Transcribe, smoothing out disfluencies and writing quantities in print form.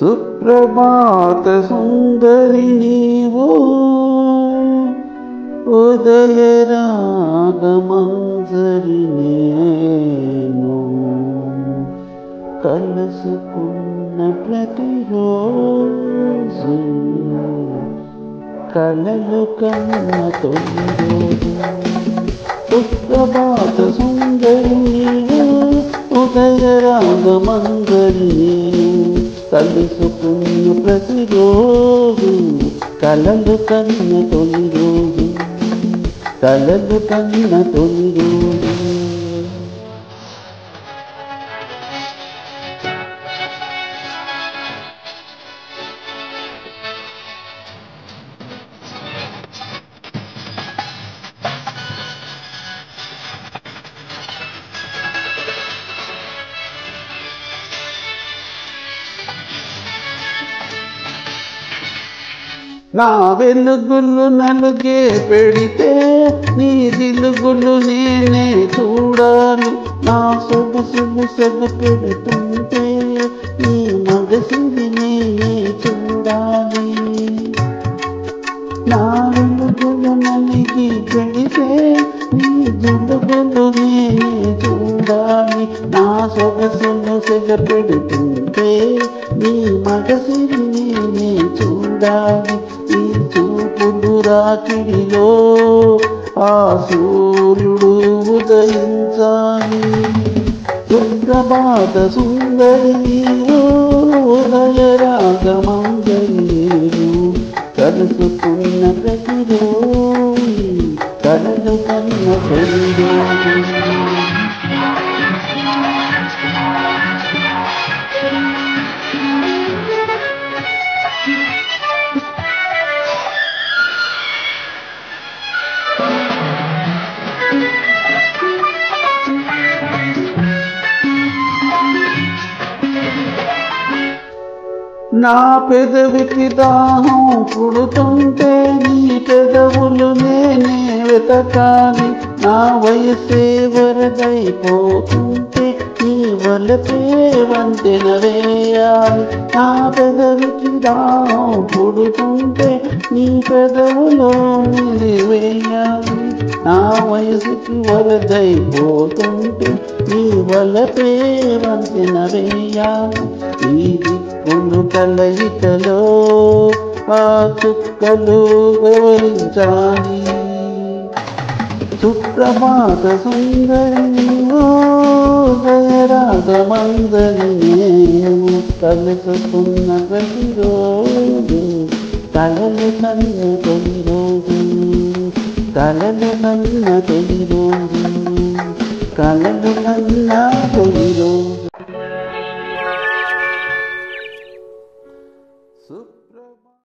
సుప్రభాత సుందరి నీవు ఉదయ రాగమంజరి నేను కలుసుకున్న ప్రతిరోజు కలలు కన్న తొలి రోజు. సుప్రభాత సుందరి నీవు ఉదయ రాగమంజరి నేను కలుసుకున్న ప్రతిరోజు కలలు కన్న తొలి రోజు కలలు కన్న తొలి రోజు. నా వెలుగులు నలుగే పెడితే నీ జిలుగులు నేనే చూడాలి. నా సొగసులు సెగ పెడుతుంటే నీ మగసిరి నేనే చూడాలి. నా వెలుగులు నలిగి పెడితే నీ జిలుగులు నేనే చూడాలి. నా సొగసులు సెగ పెడుతుంటే నీ మగసిరి నేనే చూడాలి. ఈ చూపుడు రాకిడిలో ఆ సూర్యుడు ఉదయించాలి. సుప్రభాత సుందరి నీవు ఉదయ రాగమంజరి నేను కలుసుకున్న ప్రతిరోజు కలలు కన్న తొలి రోజు. నా పెదవికి దాహం పుడుతుంటే నీ పెదవులు నేనే వెతకాలి. నా వయసే వరదైపోతుంటే నీ వలపే వంతెన వేయాలి. నా పెదవికి దాహం పుడుతుంటే నీ పెదవులో నిలివేయాలి. నా వయసుకి వరదైపోతుంటే నీ వలపే వంతెన వేయాలి. ఈ దిక్కులు కలయికలో ఆ చుక్కలు వివరించాలి. సుప్రభాత సుందరి నీవు ఉదయ రాగమంజరి నేను కలుసుకున్న ప్రతిరోజు కలలు కన్న తొలి రోజు కలలు కన్న తొలి రోజు కలలు కన్న తొలి రోజు.